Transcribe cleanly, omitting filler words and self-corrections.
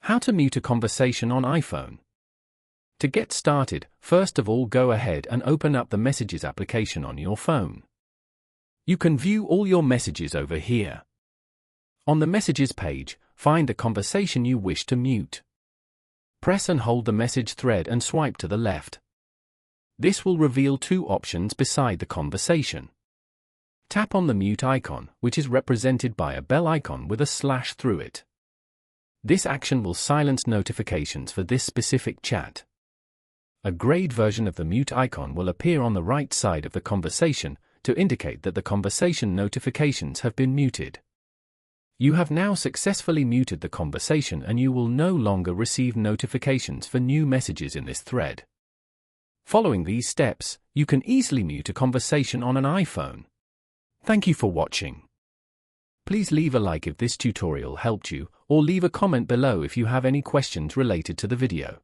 How to mute a conversation on iPhone. To get started, first of all go ahead and open up the Messages application on your phone. You can view all your messages over here. On the Messages page, find the conversation you wish to mute. Press and hold the message thread and swipe to the left. This will reveal two options beside the conversation. Tap on the mute icon, which is represented by a bell icon with a slash through it. This action will silence notifications for this specific chat. A grayed version of the mute icon will appear on the right side of the conversation to indicate that the conversation notifications have been muted. You have now successfully muted the conversation and you will no longer receive notifications for new messages in this thread. Following these steps, you can easily mute a conversation on an iPhone. Thank you for watching. Please leave a like if this tutorial helped you, or leave a comment below if you have any questions related to the video.